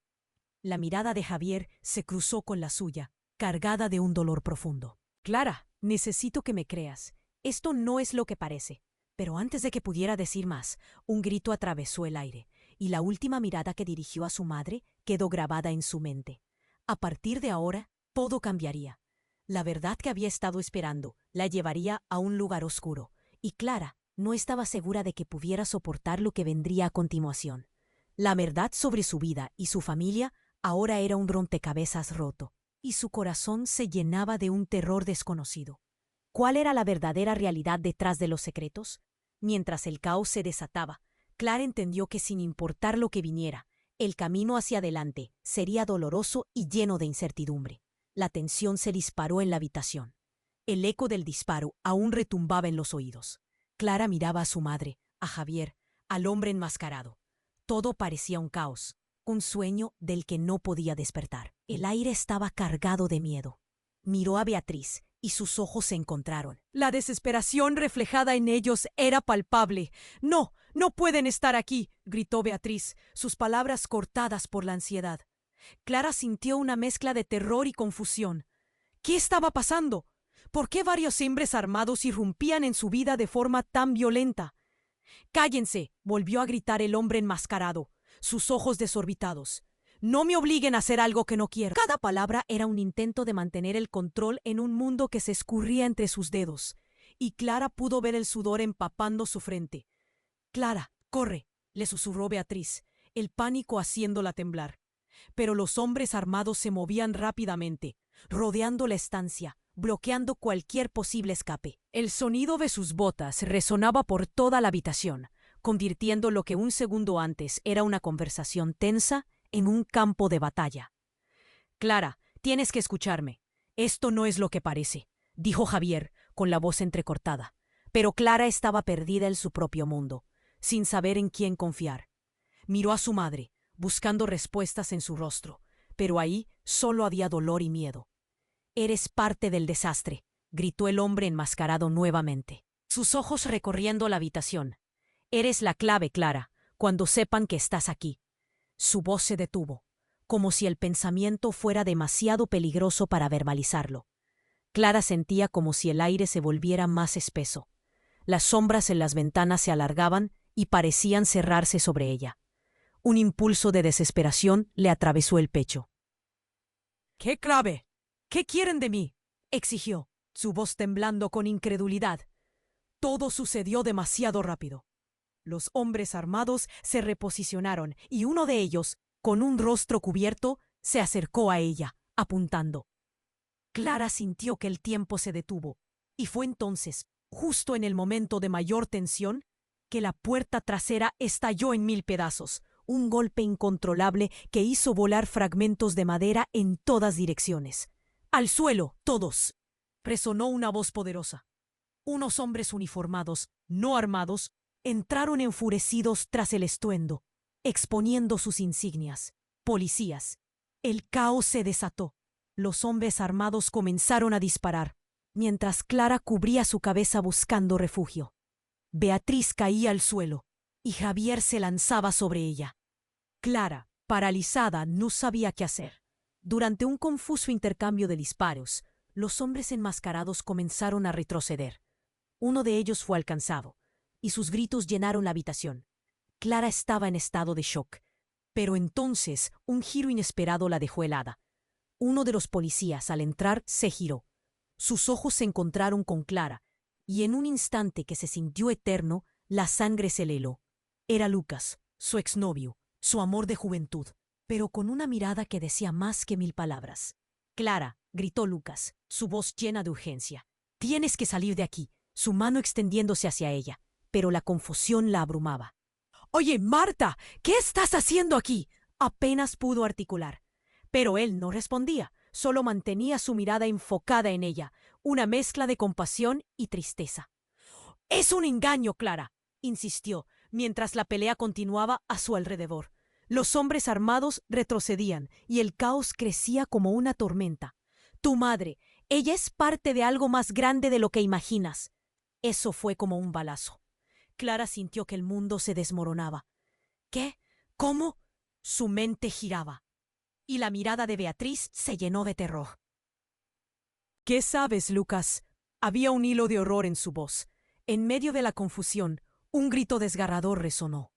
S1: La mirada de Javier se cruzó con la suya, cargada de un dolor profundo. Clara, necesito que me creas. Esto no es lo que parece. Pero antes de que pudiera decir más, un grito atravesó el aire, y la última mirada que dirigió a su madre quedó grabada en su mente. A partir de ahora, todo cambiaría. La verdad que había estado esperando la llevaría a un lugar oscuro, y Clara no estaba segura de que pudiera soportar lo que vendría a continuación. La verdad sobre su vida y su familia ahora era un rompecabezas roto, y su corazón se llenaba de un terror desconocido. ¿Cuál era la verdadera realidad detrás de los secretos? Mientras el caos se desataba, Clara entendió que sin importar lo que viniera, el camino hacia adelante sería doloroso y lleno de incertidumbre. La tensión se disparó en la habitación. El eco del disparo aún retumbaba en los oídos. Clara miraba a su madre, a Javier, al hombre enmascarado. Todo parecía un caos, un sueño del que no podía despertar. El aire estaba cargado de miedo. Miró a Beatriz y sus ojos se encontraron. La desesperación reflejada en ellos era palpable. «No, no pueden estar aquí», gritó Beatriz, sus palabras cortadas por la ansiedad. Clara sintió una mezcla de terror y confusión. ¿Qué estaba pasando? ¿Por qué varios hombres armados irrumpían en su vida de forma tan violenta? «¡Cállense!», volvió a gritar el hombre enmascarado, sus ojos desorbitados. «No me obliguen a hacer algo que no quiero». Cada palabra era un intento de mantener el control en un mundo que se escurría entre sus dedos, y Clara pudo ver el sudor empapando su frente. «Clara, corre», le susurró Beatriz, el pánico haciéndola temblar. Pero los hombres armados se movían rápidamente, rodeando la estancia, bloqueando cualquier posible escape. El sonido de sus botas resonaba por toda la habitación, convirtiendo lo que un segundo antes era una conversación tensa en un campo de batalla. «Clara, tienes que escucharme. Esto no es lo que parece», dijo Javier, con la voz entrecortada. Pero Clara estaba perdida en su propio mundo, sin saber en quién confiar. Miró a su madre, buscando respuestas en su rostro, pero ahí solo había dolor y miedo. «Eres parte del desastre», gritó el hombre enmascarado nuevamente, sus ojos recorriendo la habitación. «Eres la clave, Clara, cuando sepan que estás aquí». Su voz se detuvo, como si el pensamiento fuera demasiado peligroso para verbalizarlo. Clara sentía como si el aire se volviera más espeso. Las sombras en las ventanas se alargaban y parecían cerrarse sobre ella. Un impulso de desesperación le atravesó el pecho. «¿Qué clave? ¿Qué quieren de mí?», exigió, su voz temblando con incredulidad. Todo sucedió demasiado rápido. Los hombres armados se reposicionaron y uno de ellos, con un rostro cubierto, se acercó a ella, apuntando. Clara sintió que el tiempo se detuvo, y fue entonces, justo en el momento de mayor tensión, que la puerta trasera estalló en 1000 pedazos, un golpe incontrolable que hizo volar fragmentos de madera en todas direcciones. «¡Al suelo, todos!», resonó una voz poderosa. Unos hombres uniformados, no armados, entraron enfurecidos tras el estruendo, exponiendo sus insignias. Policías. El caos se desató. Los hombres armados comenzaron a disparar, mientras Clara cubría su cabeza buscando refugio. Beatriz caía al suelo, y Javier se lanzaba sobre ella. Clara, paralizada, no sabía qué hacer. Durante un confuso intercambio de disparos, los hombres enmascarados comenzaron a retroceder. Uno de ellos fue alcanzado, y sus gritos llenaron la habitación. Clara estaba en estado de shock, pero entonces un giro inesperado la dejó helada. Uno de los policías, al entrar, se giró. Sus ojos se encontraron con Clara, y en un instante que se sintió eterno, la sangre se le heló. Era Lucas, su exnovio, su amor de juventud, pero con una mirada que decía más que 1000 palabras. «Clara», gritó Lucas, su voz llena de urgencia. «Tienes que salir de aquí», su mano extendiéndose hacia ella, pero la confusión la abrumaba. «Oye, Marta, ¿qué estás haciendo aquí?», apenas pudo articular. Pero él no respondía, solo mantenía su mirada enfocada en ella, una mezcla de compasión y tristeza. «Es un engaño, Clara», insistió, mientras la pelea continuaba a su alrededor. Los hombres armados retrocedían y el caos crecía como una tormenta. «Tu madre, ella es parte de algo más grande de lo que imaginas». Eso fue como un balazo. Clara sintió que el mundo se desmoronaba. «¿Qué? ¿Cómo?». Su mente giraba. y la mirada de Beatriz se llenó de terror. ¿Qué sabes, Lucas? Había un hilo de horror en su voz. En medio de la confusión, un grito desgarrador resonó.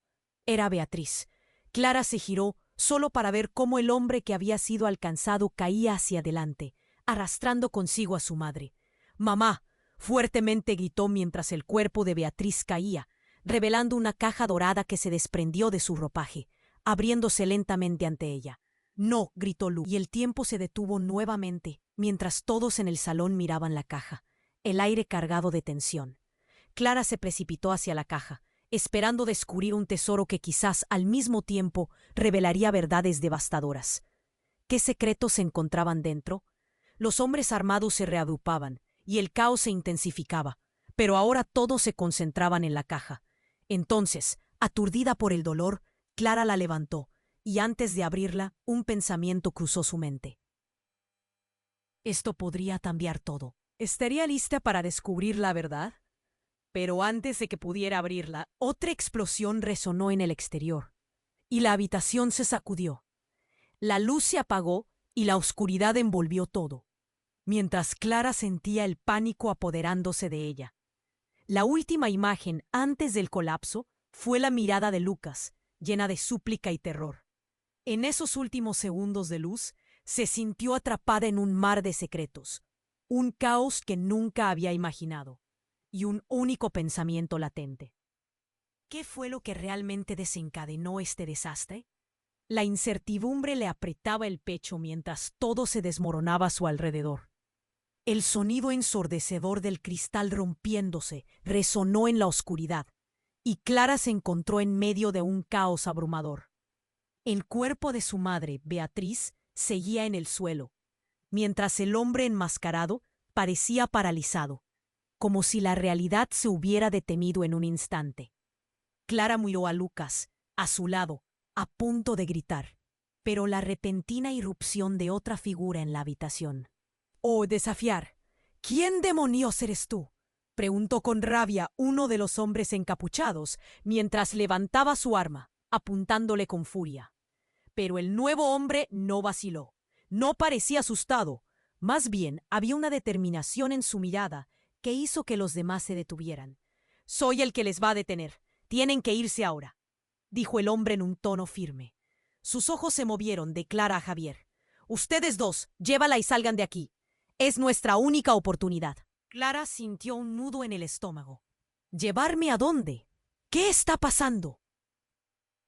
S1: Era Beatriz. Clara se giró solo para ver cómo el hombre que había sido alcanzado caía hacia adelante, arrastrando consigo a su madre. «¡Mamá!», fuertemente gritó mientras el cuerpo de Beatriz caía, revelando una caja dorada que se desprendió de su ropaje, abriéndose lentamente ante ella. «¡No!», gritó Lu, y el tiempo se detuvo nuevamente, mientras todos en el salón miraban la caja, el aire cargado de tensión. Clara se precipitó hacia la caja, esperando descubrir un tesoro que quizás al mismo tiempo revelaría verdades devastadoras. ¿Qué secretos se encontraban dentro? Los hombres armados se reagrupaban, y el caos se intensificaba, pero ahora todos se concentraban en la caja. Entonces, aturdida por el dolor, Clara la levantó, y antes de abrirla, un pensamiento cruzó su mente. Esto podría cambiar todo. ¿Estaría lista para descubrir la verdad? Pero antes de que pudiera abrirla, otra explosión resonó en el exterior, y la habitación se sacudió. La luz se apagó y la oscuridad envolvió todo, mientras Clara sentía el pánico apoderándose de ella. La última imagen antes del colapso fue la mirada de Lucas, llena de súplica y terror. En esos últimos segundos de luz, se sintió atrapada en un mar de secretos, un caos que nunca había imaginado, y un único pensamiento latente. ¿Qué fue lo que realmente desencadenó este desastre? La incertidumbre le apretaba el pecho mientras todo se desmoronaba a su alrededor. El sonido ensordecedor del cristal rompiéndose resonó en la oscuridad, y Clara se encontró en medio de un caos abrumador. El cuerpo de su madre, Beatriz, seguía en el suelo, mientras el hombre enmascarado parecía paralizado, como si la realidad se hubiera detenido en un instante. Clara miró a Lucas, a su lado, a punto de gritar, pero la repentina irrupción de otra figura en la habitación. «¡Oh, desafiar! ¿Quién demonios eres tú?», preguntó con rabia uno de los hombres encapuchados, mientras levantaba su arma, apuntándole con furia. Pero el nuevo hombre no vaciló. No parecía asustado. Más bien, había una determinación en su mirada que hizo que los demás se detuvieran. «Soy el que les va a detener. Tienen que irse ahora», dijo el hombre en un tono firme. Sus ojos se movieron de Clara a Javier. «Ustedes dos, llévala y salgan de aquí. Es nuestra única oportunidad». Clara sintió un nudo en el estómago. «¿Llevarme a dónde? ¿Qué está pasando?».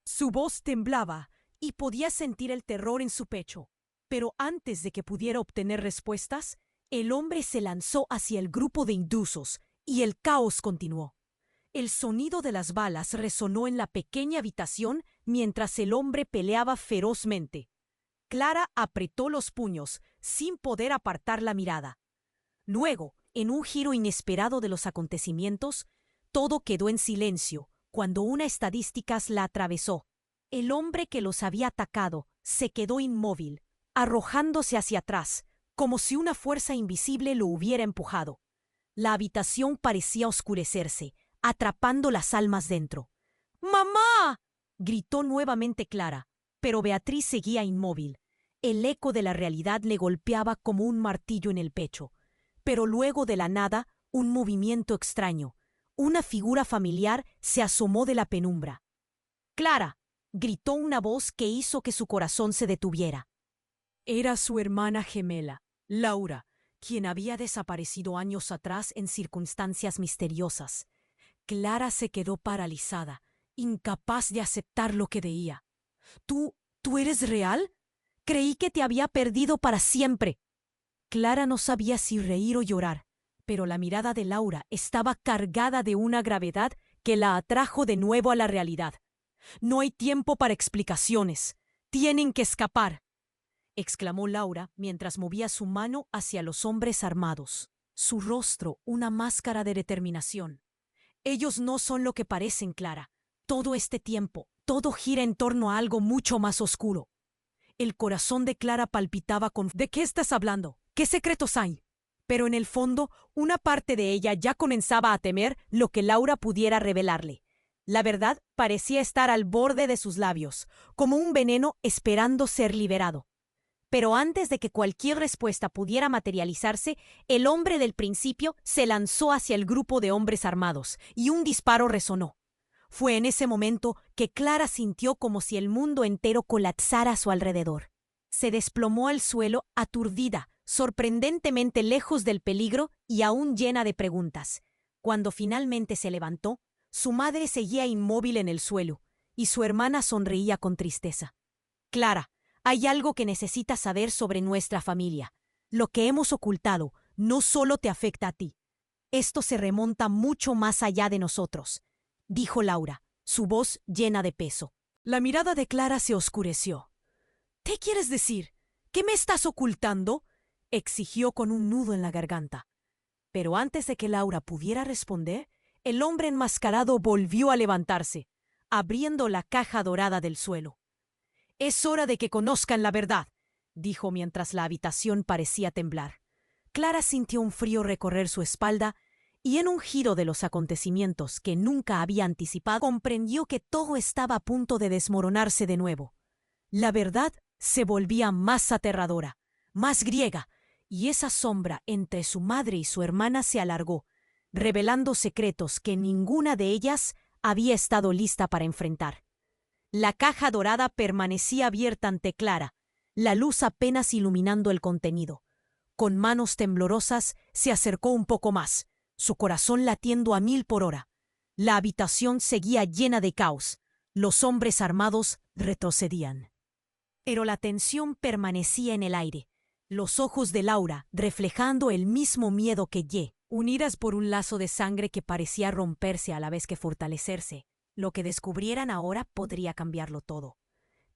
S1: Su voz temblaba y podía sentir el terror en su pecho. Pero antes de que pudiera obtener respuestas, el hombre se lanzó hacia el grupo de intrusos y el caos continuó. El sonido de las balas resonó en la pequeña habitación mientras el hombre peleaba ferozmente. Clara apretó los puños sin poder apartar la mirada. Luego, en un giro inesperado de los acontecimientos, todo quedó en silencio cuando una estadística la atravesó. El hombre que los había atacado se quedó inmóvil, arrojándose hacia atrás, como si una fuerza invisible lo hubiera empujado. La habitación parecía oscurecerse, atrapando las almas dentro. «¡Mamá!», gritó nuevamente Clara, pero Beatriz seguía inmóvil. El eco de la realidad le golpeaba como un martillo en el pecho. Pero luego de la nada, un movimiento extraño. Una figura familiar se asomó de la penumbra. «¡Clara!», gritó una voz que hizo que su corazón se detuviera. Era su hermana gemela, Laura, quien había desaparecido años atrás en circunstancias misteriosas. Clara se quedó paralizada, incapaz de aceptar lo que veía. ¿Tú eres real? Creí que te había perdido para siempre». Clara no sabía si reír o llorar, pero la mirada de Laura estaba cargada de una gravedad que la atrajo de nuevo a la realidad. «No hay tiempo para explicaciones. Tienen que escapar», exclamó Laura mientras movía su mano hacia los hombres armados, su rostro una máscara de determinación. «Ellos no son lo que parecen, Clara. Todo este tiempo, todo gira en torno a algo mucho más oscuro». El corazón de Clara palpitaba con «¿De qué estás hablando? ¿Qué secretos hay?». Pero en el fondo, una parte de ella ya comenzaba a temer lo que Laura pudiera revelarle. La verdad parecía estar al borde de sus labios, como un veneno esperando ser liberado. Pero antes de que cualquier respuesta pudiera materializarse, el hombre del principio se lanzó hacia el grupo de hombres armados, y un disparo resonó. Fue en ese momento que Clara sintió como si el mundo entero colapsara a su alrededor. Se desplomó al suelo, aturdida, sorprendentemente lejos del peligro y aún llena de preguntas. Cuando finalmente se levantó, su madre seguía inmóvil en el suelo, y su hermana sonreía con tristeza. «Clara, hay algo que necesitas saber sobre nuestra familia. Lo que hemos ocultado no solo te afecta a ti. Esto se remonta mucho más allá de nosotros», dijo Laura, su voz llena de peso. La mirada de Clara se oscureció. «¿Qué quieres decir? ¿Qué me estás ocultando?», exigió con un nudo en la garganta. Pero antes de que Laura pudiera responder, el hombre enmascarado volvió a levantarse, abriendo la caja dorada del suelo. «Es hora de que conozcan la verdad», dijo mientras la habitación parecía temblar. Clara sintió un frío recorrer su espalda y en un giro de los acontecimientos que nunca había anticipado, comprendió que todo estaba a punto de desmoronarse de nuevo. La verdad se volvía más aterradora, más griega, y esa sombra entre su madre y su hermana se alargó, revelando secretos que ninguna de ellas había estado lista para enfrentar. La caja dorada permanecía abierta ante Clara, la luz apenas iluminando el contenido. Con manos temblorosas se acercó un poco más, su corazón latiendo a 1000 por hora. La habitación seguía llena de caos. Los hombres armados retrocedían. Pero la tensión permanecía en el aire, los ojos de Laura reflejando el mismo miedo que Ye, unidas por un lazo de sangre que parecía romperse a la vez que fortalecerse. Lo que descubrieran ahora podría cambiarlo todo.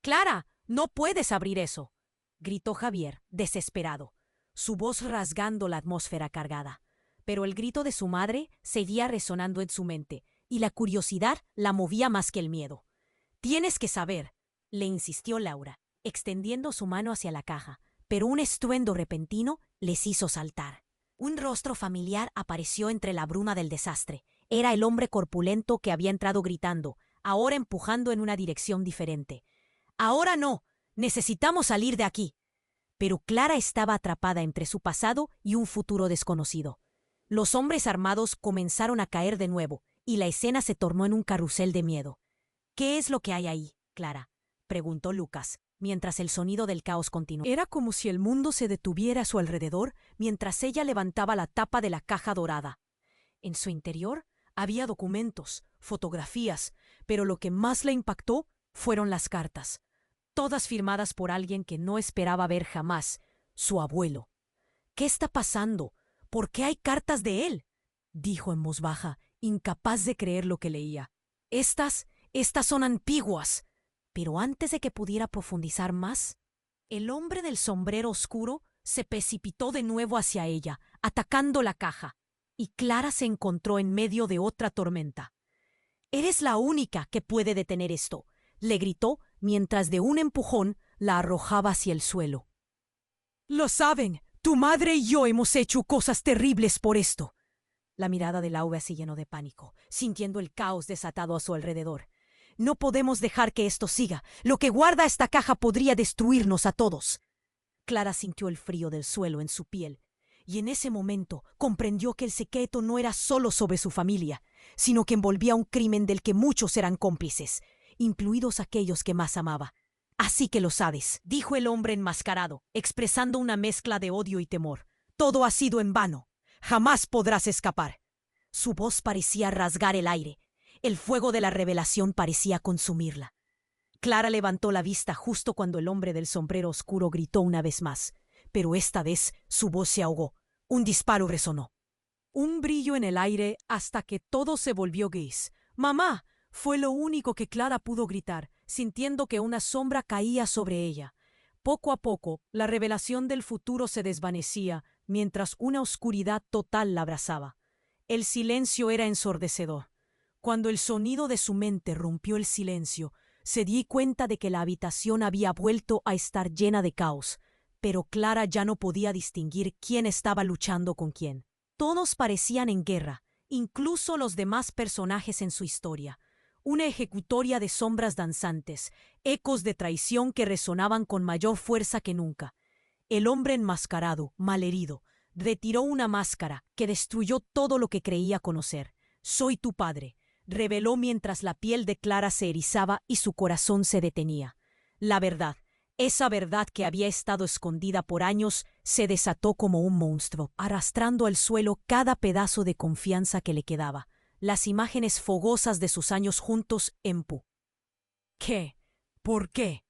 S1: «Clara, no puedes abrir eso», gritó Javier, desesperado, su voz rasgando la atmósfera cargada. Pero el grito de su madre seguía resonando en su mente, y la curiosidad la movía más que el miedo. «Tienes que saber», le insistió Laura, extendiendo su mano hacia la caja, pero un estruendo repentino les hizo saltar. Un rostro familiar apareció entre la bruma del desastre. Era el hombre corpulento que había entrado gritando, ahora empujando en una dirección diferente. «Ahora no, necesitamos salir de aquí». Pero Clara estaba atrapada entre su pasado y un futuro desconocido. Los hombres armados comenzaron a caer de nuevo, y la escena se tornó en un carrusel de miedo. «¿Qué es lo que hay ahí, Clara?», preguntó Lucas, mientras el sonido del caos continuó. Era como si el mundo se detuviera a su alrededor mientras ella levantaba la tapa de la caja dorada. En su interior había documentos, fotografías, pero lo que más le impactó fueron las cartas, todas firmadas por alguien que no esperaba ver jamás, su abuelo. «¿Qué está pasando? ¿Por qué hay cartas de él?», dijo en voz baja, incapaz de creer lo que leía. Estas son antiguas». Pero antes de que pudiera profundizar más, el hombre del sombrero oscuro se precipitó de nuevo hacia ella, atacando la caja, y Clara se encontró en medio de otra tormenta. «Eres la única que puede detener esto», le gritó mientras de un empujón la arrojaba hacia el suelo. «Lo saben, tu madre y yo hemos hecho cosas terribles por esto». La mirada de Laura se llenó de pánico, sintiendo el caos desatado a su alrededor. «No podemos dejar que esto siga. Lo que guarda esta caja podría destruirnos a todos». Clara sintió el frío del suelo en su piel, y en ese momento comprendió que el secreto no era solo sobre su familia, sino que envolvía un crimen del que muchos eran cómplices, incluidos aquellos que más amaba. «Así que lo sabes», dijo el hombre enmascarado, expresando una mezcla de odio y temor. «Todo ha sido en vano. Jamás podrás escapar». Su voz parecía rasgar el aire. El fuego de la revelación parecía consumirla. Clara levantó la vista justo cuando el hombre del sombrero oscuro gritó una vez más, pero esta vez su voz se ahogó. Un disparo resonó. Un brillo en el aire hasta que todo se volvió gris. «¡Mamá!», fue lo único que Clara pudo gritar, sintiendo que una sombra caía sobre ella. Poco a poco, la revelación del futuro se desvanecía, mientras una oscuridad total la abrazaba. El silencio era ensordecedor. Cuando el sonido de su mente rompió el silencio, se dio cuenta de que la habitación había vuelto a estar llena de caos, pero Clara ya no podía distinguir quién estaba luchando con quién. Todos parecían en guerra, incluso los demás personajes en su historia. Una ejecutoria de sombras danzantes, ecos de traición que resonaban con mayor fuerza que nunca. El hombre enmascarado, malherido, retiró una máscara que destruyó todo lo que creía conocer. «Soy tu padre», reveló mientras la piel de Clara se erizaba y su corazón se detenía. La verdad, esa verdad que había estado escondida por años, se desató como un monstruo, arrastrando al suelo cada pedazo de confianza que le quedaba. Las imágenes fogosas de sus años juntos empujó. «¿Qué? ¿Por qué?»,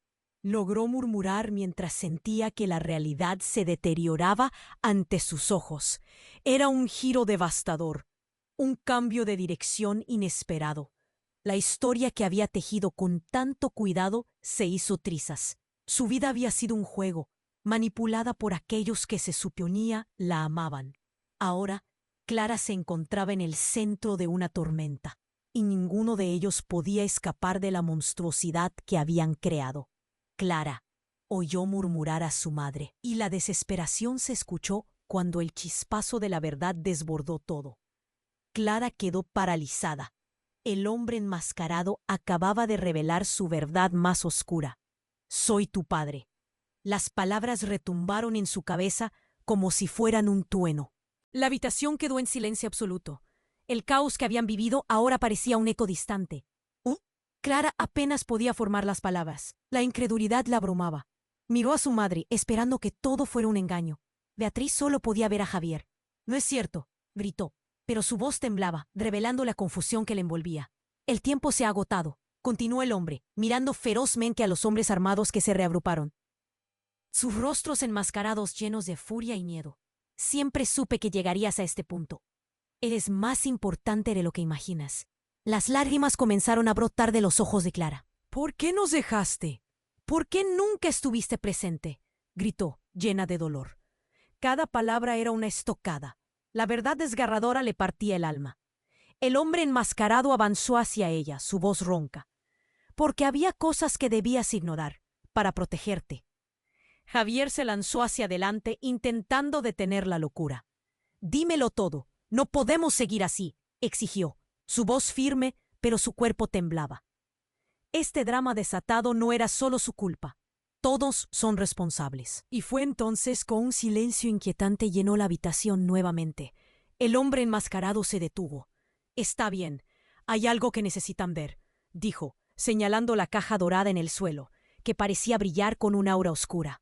S1: logró murmurar mientras sentía que la realidad se deterioraba ante sus ojos. Era un giro devastador, un cambio de dirección inesperado. La historia que había tejido con tanto cuidado se hizo trizas. Su vida había sido un juego, manipulada por aquellos que se suponía la amaban. Ahora, Clara se encontraba en el centro de una tormenta, y ninguno de ellos podía escapar de la monstruosidad que habían creado. «Clara», oyó murmurar a su madre, y la desesperación se escuchó cuando el chispazo de la verdad desbordó todo. Clara quedó paralizada. El hombre enmascarado acababa de revelar su verdad más oscura. «Soy tu padre». Las palabras retumbaron en su cabeza como si fueran un trueno. La habitación quedó en silencio absoluto. El caos que habían vivido ahora parecía un eco distante. Clara apenas podía formar las palabras. La incredulidad la abrumaba. Miró a su madre, esperando que todo fuera un engaño. Beatriz solo podía ver a Javier. «No es cierto», gritó, pero su voz temblaba, revelando la confusión que le envolvía. «El tiempo se ha agotado», continuó el hombre, mirando ferozmente a los hombres armados que se reagruparon. Sus rostros enmascarados llenos de furia y miedo. «Siempre supe que llegarías a este punto. Eres más importante de lo que imaginas». Las lágrimas comenzaron a brotar de los ojos de Clara. «¿Por qué nos dejaste? ¿Por qué nunca estuviste presente?», gritó, llena de dolor. Cada palabra era una estocada. La verdad desgarradora le partía el alma. El hombre enmascarado avanzó hacia ella, su voz ronca. «Porque había cosas que debías ignorar, para protegerte». Javier se lanzó hacia adelante, intentando detener la locura. «Dímelo todo. No podemos seguir así», exigió, su voz firme, pero su cuerpo temblaba. Este drama desatado no era solo su culpa. Todos son responsables. Y fue entonces que un silencio inquietante llenó la habitación nuevamente. El hombre enmascarado se detuvo. «Está bien. Hay algo que necesitan ver», dijo, señalando la caja dorada en el suelo, que parecía brillar con un aura oscura.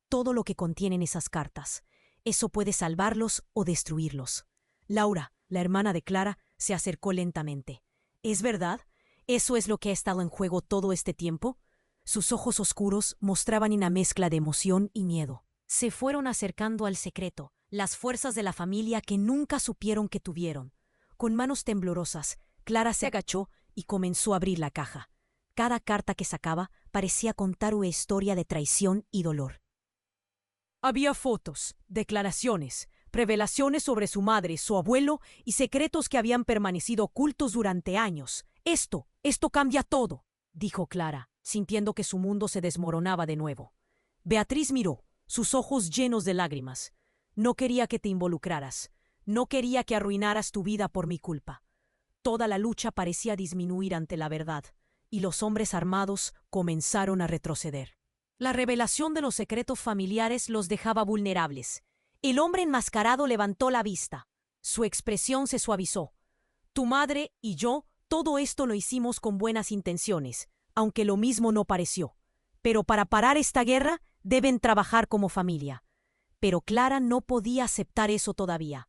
S1: «Todo lo que contienen esas cartas. Eso puede salvarlos o destruirlos». Laura, la hermana de Clara, se acercó lentamente. «¿Es verdad? ¿Eso es lo que ha estado en juego todo este tiempo?». Sus ojos oscuros mostraban una mezcla de emoción y miedo. Se fueron acercando al secreto, las fuerzas de la familia que nunca supieron que tuvieron. Con manos temblorosas, Clara se agachó y comenzó a abrir la caja. Cada carta que sacaba parecía contar una historia de traición y dolor. Había fotos, declaraciones, revelaciones sobre su madre, su abuelo y secretos que habían permanecido ocultos durante años. Esto cambia todo», dijo Clara, sintiendo que su mundo se desmoronaba de nuevo. Beatriz miró, sus ojos llenos de lágrimas. «No quería que te involucraras. No quería que arruinaras tu vida por mi culpa». Toda la lucha parecía disminuir ante la verdad, y los hombres armados comenzaron a retroceder. La revelación de los secretos familiares los dejaba vulnerables. El hombre enmascarado levantó la vista. Su expresión se suavizó. «Tu madre y yo, todo esto lo hicimos con buenas intenciones, aunque lo mismo no pareció. Pero para parar esta guerra, deben trabajar como familia». Pero Clara no podía aceptar eso todavía.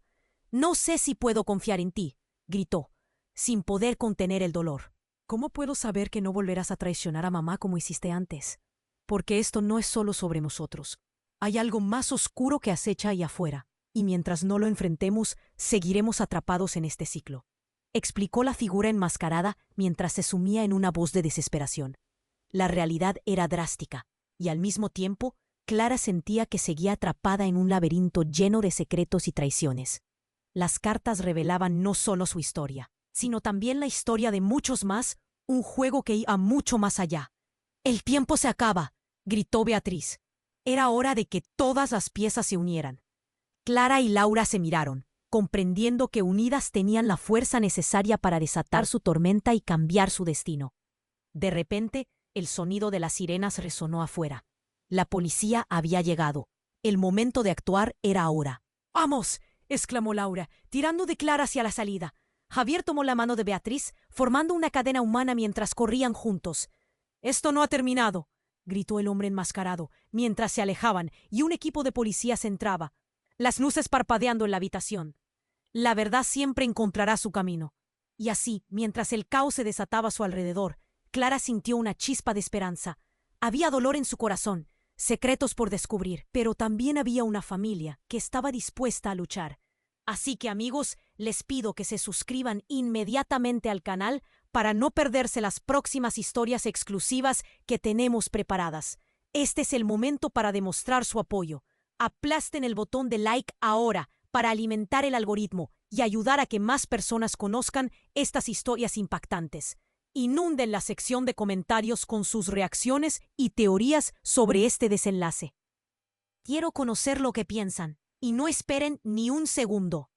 S1: «No sé si puedo confiar en ti», gritó, sin poder contener el dolor. «¿Cómo puedo saber que no volverás a traicionar a mamá como hiciste antes? Porque esto no es solo sobre nosotros. Hay algo más oscuro que acecha ahí afuera, y mientras no lo enfrentemos, seguiremos atrapados en este ciclo», explicó la figura enmascarada mientras se sumía en una voz de desesperación. La realidad era drástica, y al mismo tiempo, Clara sentía que seguía atrapada en un laberinto lleno de secretos y traiciones. Las cartas revelaban no solo su historia, sino también la historia de muchos más, un juego que iba mucho más allá. «El tiempo se acaba», gritó Beatriz. Era hora de que todas las piezas se unieran. Clara y Laura se miraron, comprendiendo que unidas tenían la fuerza necesaria para desatar su tormenta y cambiar su destino. De repente, el sonido de las sirenas resonó afuera. La policía había llegado. El momento de actuar era ahora. ¡Vamos!, exclamó Laura, tirando de Clara hacia la salida. Javier tomó la mano de Beatriz, formando una cadena humana mientras corrían juntos. «Esto no ha terminado», gritó el hombre enmascarado, mientras se alejaban y un equipo de policías entraba, las luces parpadeando en la habitación. La verdad siempre encontrará su camino. Y así, mientras el caos se desataba a su alrededor, Clara sintió una chispa de esperanza. Había dolor en su corazón, secretos por descubrir, pero también había una familia que estaba dispuesta a luchar. Así que, amigos, les pido que se suscriban inmediatamente al canal para no perderse las próximas historias exclusivas que tenemos preparadas. Este es el momento para demostrar su apoyo. Aplasten el botón de like ahora para alimentar el algoritmo y ayudar a que más personas conozcan estas historias impactantes. Inunden la sección de comentarios con sus reacciones y teorías sobre este desenlace. Quiero conocer lo que piensan, y no esperen ni un segundo.